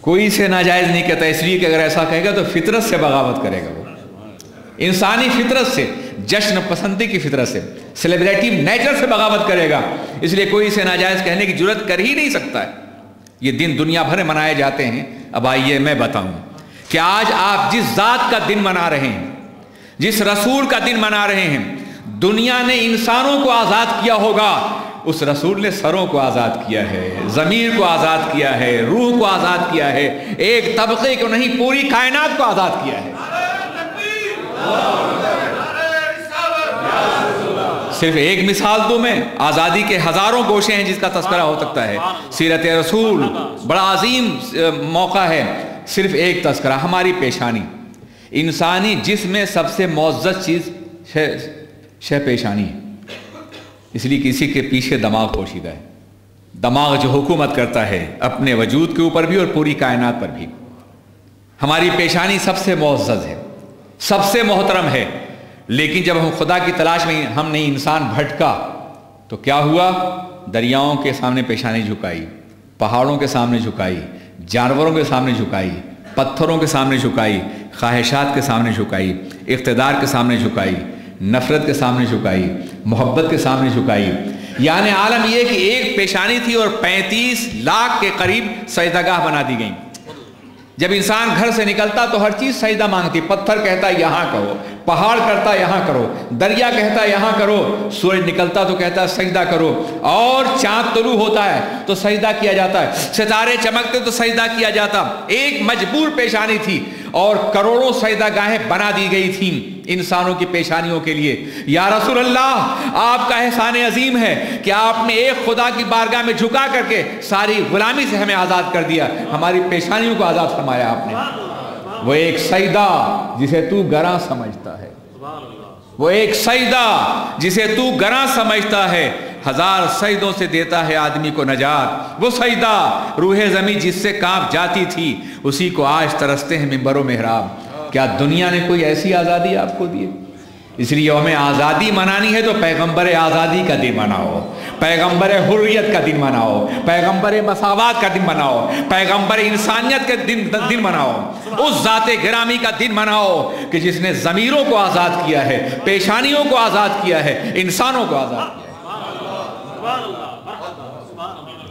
کوئی اسے ناجائز نہیں کہتا، اس لیے کہ اگر ایسا کہے گا تو فطرت سے بغاوت کرے گا، وہ انسانی فطرت سے، جشن پسندی کی فطرت سے، سیلیبریٹیو نیچر سے بغاوت کرے گا، اس لیے کوئی اسے ناجائز کہنے کی جرات کر ہی نہیں سکتا ہے۔ یہ دن دنیا بھر منائے جاتے ہیں۔ اب آئیے میں بتاؤں کہ آج آپ جس ذات کا دن منا رہے ہیں، جس رسول کا دن منا رہے ہیں، دنیا نے انسانوں کو آزاد کیا ہوگا، اس رسول نے سروں کو آزاد کیا ہے، ضمیر کو آزاد کیا ہے، روح کو آزاد کیا ہے، ایک طبقے کو نہیں پوری کائنات کو آزاد کیا ہے۔ صرف ایک مثال دوں میں، آزادی کے ہزاروں گوشے ہیں جس کا تذکرہ ہو سکتا ہے، سیرت رسول بڑا عظیم موقع ہے، صرف ایک تذکرہ، ہماری پیشانی۔ انسانی جسم میں سب سے معزز چیز شہ پیشانی ہے، اس لیے کسی کے پیچھے دماغ پوشیدہ ہے، دماغ جو حکومت کرتا ہے اپنے وجود کے اوپر بھی اور پوری کائنات پر بھی۔ ہماری پیشانی سب سے معزز ہے، سب سے محترم ہے، لیکن جب ہم خدا کی تلاش میں ہم نے انسان بھٹکا تو کیا ہوا؟ دریاؤں کے سامنے پیشانی جھکائی، پہاڑوں کے سامنے جھکائی، جانوروں کے سامنے جھکائی، پتھروں کے سامنے جھکائی، خواہشات کے سامنے جھکائی، اقتدار کے سامنے جھکائی، نفرت کے سامنے جھکائی، محبت کے سامنے جھکائی۔ یعنی عالم یہ کہ ایک پیشانی تھی اور 35 لاکھ کے قریب سجدہ بنا دی گئیں۔ جب انسان گھر سے نکلتا تو ہر چیز سجدہ مانگتی، پتھر کہتا یہاں کرو، پہاڑ کرتا یہاں کرو، دریا کہتا یہاں کرو، سورج نکلتا تو کہتا سجدہ کرو، اور چاند طلوع ہوتا ہے تو سجدہ کیا جاتا ہے، ستارے چمکتے تو سجدہ کیا جاتا۔ ایک مجبور پیشانی تھی اور کروڑوں سجدہ گاہیں بنا دی گئی تھیں انسانوں کی پیشانیوں کے لیے۔ یا رسول اللہ، آپ کا احسان عظیم ہے کہ آپ نے ایک خدا کی بارگاہ میں جھکا کر کے ساری غلامی سے ہمیں آزاد کر دیا، ہماری پیشانیوں کو آزاد فرمایا آپ نے۔ وہ ایک سجدہ جسے تو گراں سمجھتا ہے، وہ ایک سجدہ جسے تو گراں سمجھتا ہے، ہزار سجدوں سے دیتا ہے آدمی کو نجات۔ وہ سجدہ روح زمین جس سے کانپ جاتی تھی، اسی کو آج ترستے ہیں منبر و محراب۔ کیا دنیا نے کوئی ایسی آزادی آپ کو دی؟ اس لیے یوم آزادی منانی ہے تو پیغمبر آزادی کا دن مناؤ، پیغمبر حریت کا دن مناؤ، پیغمبر مساوات کا دن مناؤ، پیغمبر انسانیت کا دن مناؤ، اس ذات گرامی کا دن مناؤ کہ جس نے ضمیروں کو آزاد کیا ہے، پیشانیوں کو آزاد کیا ہے، انسانوں کو آزاد کیا ہے۔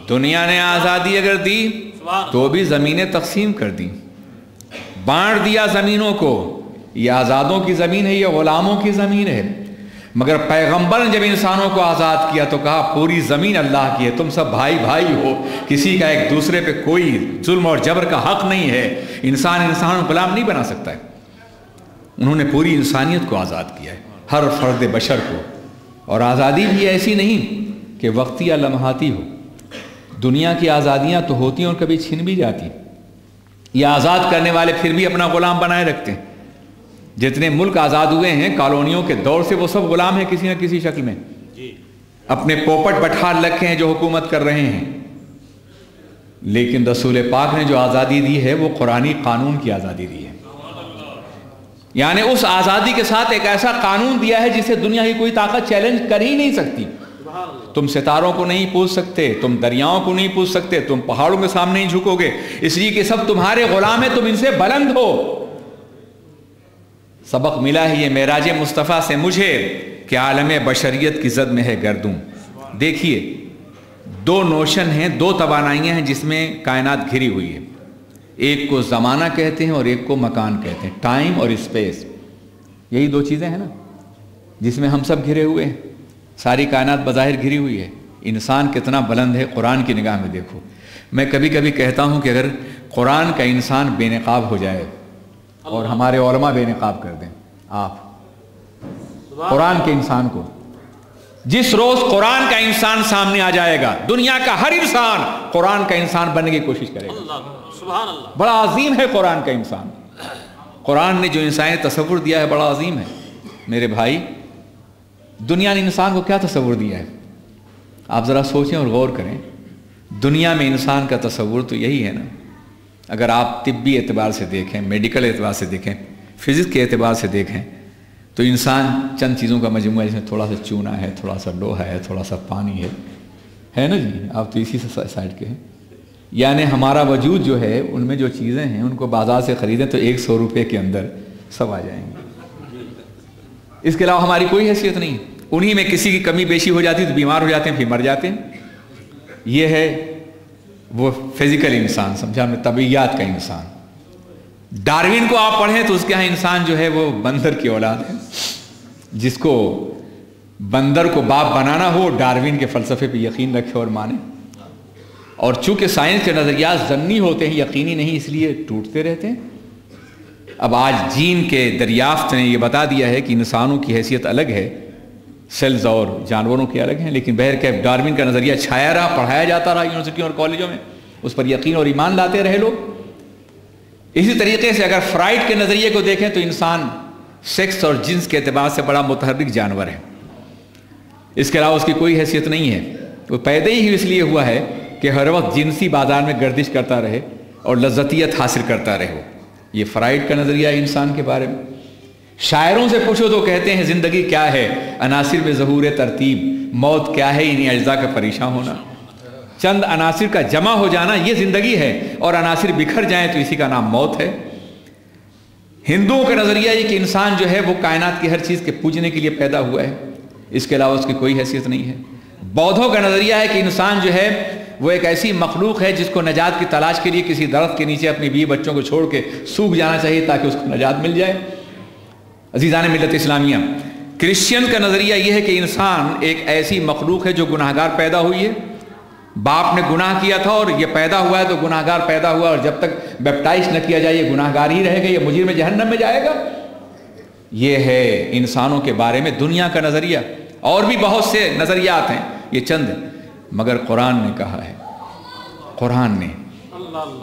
دنیا نے آزادی اگر دی تو بھی زمینیں تقسیم کر دی، بانٹ دیا زمینوں کو، یہ آزادوں کی زمین ہے، یہ غلاموں کی زمین ہے۔ مگر پیغمبر نے جب انسانوں کو آزاد کیا تو کہا پوری زمین اللہ کی ہے، تم سب بھائی بھائی ہو، کسی کا ایک دوسرے پہ کوئی ظلم اور جبر کا حق نہیں ہے، انسان کو غلام نہیں بنا سکتا ہے۔ انہوں نے پوری انسانیت کو آزاد کیا ہے، ہر فرد بشر کو۔ اور آزادی بھی ایسی نہیں کہ وقتی یا لمحاتی ہو، دنیا کی آزادیاں تو ہوتی ہیں اور کبھی چھن بھی جاتی، یہ آزاد کرنے والے پھر بھی اپنا غلام بنائے رکھتے ہیں۔ جتنے ملک آزاد ہوئے ہیں کالونیوں کے دور سے، وہ سب غلام ہیں کسی نہ کسی شکل میں، اپنے پوپٹ بٹھال رکھے ہیں جو حکومت کر رہے ہیں۔ لیکن رسول پاک نے جو آزادی دی ہے وہ قرآنی قانون کی آزادی دی ہے، یعنی اس آزادی کے ساتھ ایک ایسا قانون دیا ہے جسے دنیا کی کوئی طاقت چیلنج کر ہی نہیں سکتی۔ تم ستاروں کو نہیں پوچھ سکتے، تم دریاؤں کو نہیں پوچھ سکتے، تم پہاڑوں کے سامنے نہیں جھکو گے، اس لیے کہ سب تمہارے غلام ہیں، تم ان سے بلند ہو۔ سبق ملا ہے یہ معراج مصطفیٰ سے مجھے کہ عالم بشریت کی زد میں ہے گردوں۔ دیکھیے، دو نوشن ہیں، دو توانائیاں ہیں جس میں کائنات گھری ہوئی ہے، ایک کو زمانہ کہتے ہیں اور ایک کو مکان کہتے ہیں، ٹائم اور اسپیس۔ یہی دو چیزیں ہیں نا جس میں ہم سب گھرے ہوئے ہیں، ساری کائنات بظاہر گھری ہوئی ہے۔ انسان کتنا بلند ہے قرآن کی نگاہ میں دیکھو۔ میں کبھی کبھی کہتا ہوں کہ اگر قرآن کا انسان بے نقاب ہو جائے اور ہمارے علماء بے نقاب کر دیں، آپ قرآن کے انسان کو، جس روز قرآن کا انسان سامنے آ جائے گا، دنیا کا ہر انسان قرآن کا انسان بننے کی کوشش کرے گا۔ بڑا عظیم ہے قرآن کا انسان، قرآن نے جو انسانی تصور دیا ہے بڑا عظیم ہے۔ میرے بھائی، دنیا نے انسان کو کیا تصور دیا ہے؟ آپ ذرا سوچیں اور غور کریں۔ دنیا میں انسان کا تصور تو یہی ہے نا، اگر آپ طبی اعتبار سے دیکھیں، میڈیکل اعتبار سے دیکھیں، فزکس کے اعتبار سے دیکھیں تو انسان چند چیزوں کا مجموعہ ہے، جس میں تھوڑا سا چونا ہے، تھوڑا سا لوہا ہے، تھوڑا سا پانی ہے نا جی؟ آپ تو اسی سے سائڈ کے ہیں۔ یعنی ہمارا وجود جو ہے ان میں جو چیزیں ہیں ان کو بازار سے خریدیں تو 100 روپے کے اندر سب آ جائیں گے، اس کے علاوہ ہماری کوئی حیثیت نہیں۔ انہی میں کسی کی کمی بیشی ہو جاتی تو بیمار ہو جاتے ہیں، پھر مر جاتے ہیں۔ یہ ہے وہ فزیکل انسان، سمجھا ہم نے، طبیعیات کا انسان۔ ڈاروین کو آپ پڑھیں تو اس کے ہاں انسان جو ہے وہ بندر کی اولاد ہے۔ جس کو بندر کو باپ بنانا ہو ڈاروین کے فلسفے پہ یقین رکھے اور مانے، اور چونکہ سائنس کے نظریات ضمنی ہوتے ہیں، یقینی نہیں، اس لیے ٹوٹتے رہتے ہیں۔ اب آج جین کے دریافت نے یہ بتا دیا ہے کہ انسانوں کی حیثیت الگ ہے، سیلز اور جانوروں کے الگ ہیں، لیکن بہرکیف ڈاروین کا نظریہ چھایا رہا، پڑھایا جاتا رہا یونیورسٹیوں اور کالجوں میں، اس پر یقین اور ایمان لاتے رہے لوگ۔ اسی طریقے سے اگر فرائڈ کے نظریے کو دیکھیں تو انسان سیکس اور جنس کے اعتبار سے بڑا متحرک جانور ہے، اس کے علاوہ اس کی کوئی حیثیت نہیں ہے۔ وہ پیدا ہی اس لیے ہوا ہے کہ ہر وقت جنسی بازار میں گردش کرتا رہے اور لذتیت حاصل کرتا رہے۔ یہ فرائڈ کا نظریہ ہے انسان کے بارے میں۔ شاعروں سے پوچھو تو کہتے ہیں زندگی کیا ہے، عناصر میں ظہور ترتیب، موت کیا ہے، انہیں اجزاء کا پریشان ہونا۔ چند عناصر کا جمع ہو جانا یہ زندگی ہے، اور عناصر بکھر جائیں تو اسی کا نام موت ہے۔ ہندوؤں کا نظریہ یہ کہ انسان جو ہے وہ کائنات کی ہر چیز کے پوجنے کے لیے پیدا ہوا ہے، اس کے علاوہ اس کی کوئی حیثیت نہیں ہے۔ بودھوں کا نظریہ ہے کہ انسان جو ہے وہ ایک ایسی مخلوق ہے جس کو نجات کی تلاش کے لیے کسی درخت کے نیچے اپنی بیوی بچوں کو چھوڑ کے سوکھ جانا چاہیے تاکہ اس کو نجات مل جائے۔ عزیزان ملت اسلامیہ، کرسچین کا نظریہ یہ ہے کہ انسان ایک ایسی مخلوق ہے جو گناہگار پیدا ہوئی ہے، باپ نے گناہ کیا تھا اور یہ پیدا ہوا ہے تو گناہگار پیدا ہوا، اور جب تک بیپٹائز نہ کیا جائے یہ گناہگار ہی رہے گا، یہ مجرم جہنم میں جائے گا۔ یہ ہے انسانوں کے بارے میں دنیا کا نظریہ۔ اور بھی بہت سے نظریات ہیں، یہ چند، مگر قرآن نے کہا ہے، قرآن نے،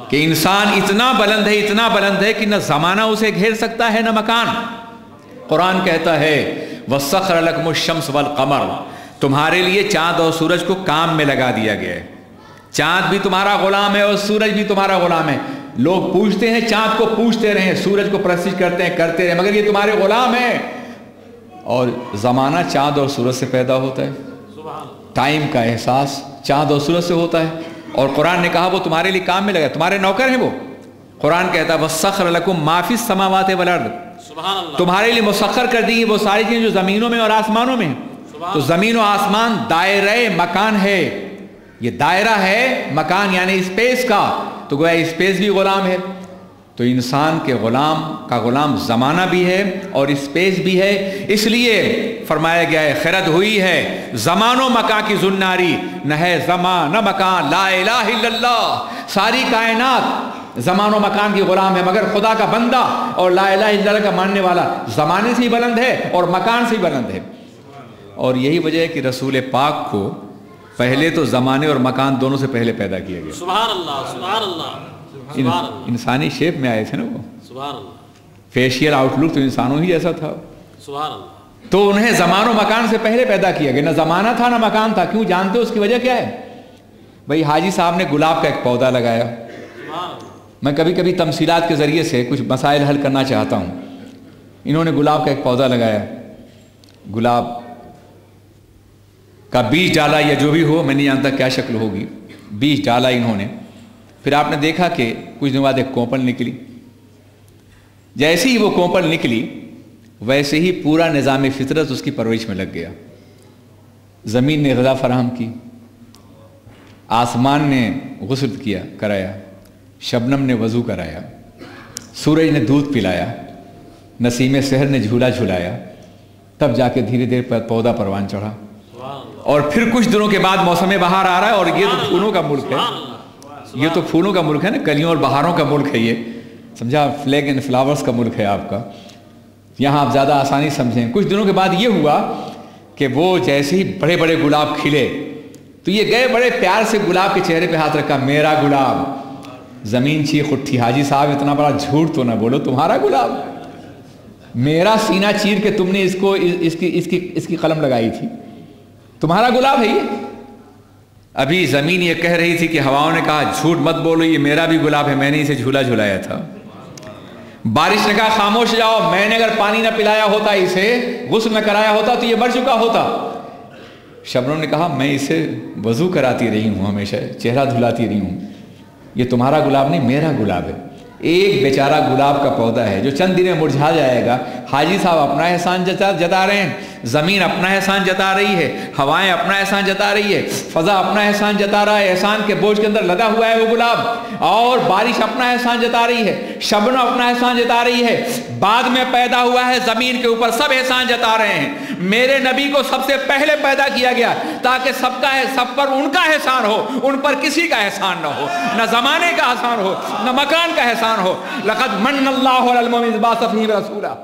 کہ انسان اتنا بلند ہے، اتنا بلند ہے کہ نہ زمانہ اسے گھیر سکتا ہے نہ مکان۔ قرآن کہتا ہے وَسَخَّرَ لَكُمُ الشَّمْسَ وَالْقَمَرَ، تمہارے لیے چاند اور سورج کو کام میں لگا دیا گیا ہے۔ چاند بھی تمہارا غلام ہے اور سورج بھی تمہارا غلام ہے۔ لوگ پوچھتے ہیں چاند کو پوچھتے رہیں، سورج کو پرستش کرتے ہیں، کرتے رہیں، مگر یہ تمہارے غلام ہیں۔ اور زمانہ چاند اور سورج سے پیدا ہوتا ہے، ٹائم کا احساس چاند اور سورج سے ہوتا ہے، اور قرآن نے کہا وہ تمہارے لیے کام میں لگا، تمہارے نوکر ہیں وہ۔ قرآن کہتا ہے وَسَخَّرَ لَكُم مَّا فِي السَّمَاوَاتِ وَالْأَرْضِ، تمہارے لیے مسخر کر دی وہ ساری چیزیں جو زمینوں میں اور آسمانوں میں ہیں۔ تو زمین و آسمان دائرہ مکان ہے، یہ دائرہ ہے مکان یعنی اسپیس کا، تو گویا اسپیس بھی غلام ہے۔ تو انسان کے غلام کا غلام زمانہ بھی ہے اور اسپیس بھی ہے، اس لیے فرمایا گیا ہے خرد ہوئی ہے زمان و مکان کی زناری، نہ ہے زمان نہ مکان لا الہ الا اللہ۔ ساری کائنات زمان و مکان کی غلام ہے، مگر خدا کا بندہ اور لا الہ الا اللہ کا ماننے والا زمانے سے ہی بلند ہے اور مکان سے ہی بلند ہے۔ اور یہی وجہ ہے کہ رسول پاک کو پہلے تو زمانے اور مکان دونوں سے پہلے پیدا کیا گیا۔ سبحان اللہ، سبحان اللہ، انسانی شیپ میں آئے تھے نا وہ، سبحان اللہ، فیشیل آؤٹ لک تو انسانوں ہی جیسا تھا، سبحان اللہ۔ تو انہیں زمان و مکان سے پہلے پیدا کیا گیا، نہ زمانہ تھا نہ مکان تھا۔ کیوں جانتے ہو اس کی وجہ کیا ہے؟ بھائی حاجی صاحب نے گلاب کا ایک پودا لگایا، میں کبھی کبھی تمثیلات کے ذریعے سے کچھ مسائل حل کرنا چاہتا ہوں۔ انہوں نے گلاب کا ایک پودا لگایا، گلاب کا بیج ڈالا یا جو بھی ہو، میں نہیں جانتا کیا شکل ہوگی، بیج ڈالا انہوں نے، پھر آپ نے دیکھا کہ کچھ دن بعد ایک کوپل نکلی۔ جیسے ہی وہ کوپل نکلی ویسے ہی پورا نظام فطرت اس کی پرورش میں لگ گیا۔ زمین نے غذا فراہم کی، آسمان نے غسل کرایا، شبنم نے وضو کرایا، سورج نے دودھ پلایا، نسیم سحر نے جھولا جھلایا، تب جا کے دھیرے دھیرے پودا پروان چڑھا۔ اور پھر کچھ دنوں کے بعد موسم بہار آ رہا ہے، اور یہ تو پھولوں کا ملک ہے، یہ تو پھولوں کا ملک ہے نا، کلیوں اور بہاروں کا ملک ہے، یہ سمجھا، فلیگ اینڈ فلاورز کا ملک ہے آپ کا، یہاں آپ زیادہ آسانی سمجھیں۔ کچھ دنوں کے بعد یہ ہوا کہ وہ جیسے ہی بڑے بڑے گلاب کھلے تو یہ گئے بڑے پیار سے گلاب کے چہرے پہ ہاتھ رکھا، میرا گلاب۔ زمین چیخ اٹھی، حاجی صاحب اتنا بڑا جھوٹ تو نہ بولو، تمہارا گلاب؟ میرا سینہ چیر کے تم نے اس کی قلم لگائی تھی، تمہارا گلاب ہے یہ؟ ابھی زمین یہ کہہ رہی تھی کہ ہواؤں نے کہا جھوٹ مت بولو، یہ میرا بھی گلاب ہے، میں نے اسے جھولا جھلایا تھا۔ بارش نے کہا خاموش جاؤ، میں نے اگر پانی نہ پلایا ہوتا، اسے غسل نہ کرایا ہوتا تو یہ مر چکا ہوتا۔ شبنم نے کہا میں اسے وضو کراتی رہی ہوں، ہمیشہ چہرہ دھلاتی رہی ہوں، یہ تمہارا گلاب نہیں، میرا گلاب ہے۔ ایک بیچارہ گلاب کا پودا ہے جو چند دن میں مرجھا جائے گا۔ حاجی صاحب اپنا احسان جتا رہے ہیں، زمین اپنا احسان جتا رہی ہے، ہوائیں اپنا احسان جتا رہی ہے، فضا اپنا احسان جتا رہا ہے، احسان کے بوجھ کے اندر لگا ہوا ہے وہ گلاب، اور بارش اپنا احسان جتا رہی ہے، شبنم اپنا احسان جتا رہی ہے، بعد میں پیدا ہوا ہے زمین کے اوپر، سب احسان جتا رہے ہیں۔ میرے نبی کو سب سے پہلے پیدا کیا گیا تاکہ سب پر ان کا احسان ہو، ان پر کسی کا احسان نہ ہو، نہ زمانے کا احسان ہو، نہ مکان کا احسان ہو۔ لقد من اللہ علی المؤمنین اذ بعث فیہم رسولا۔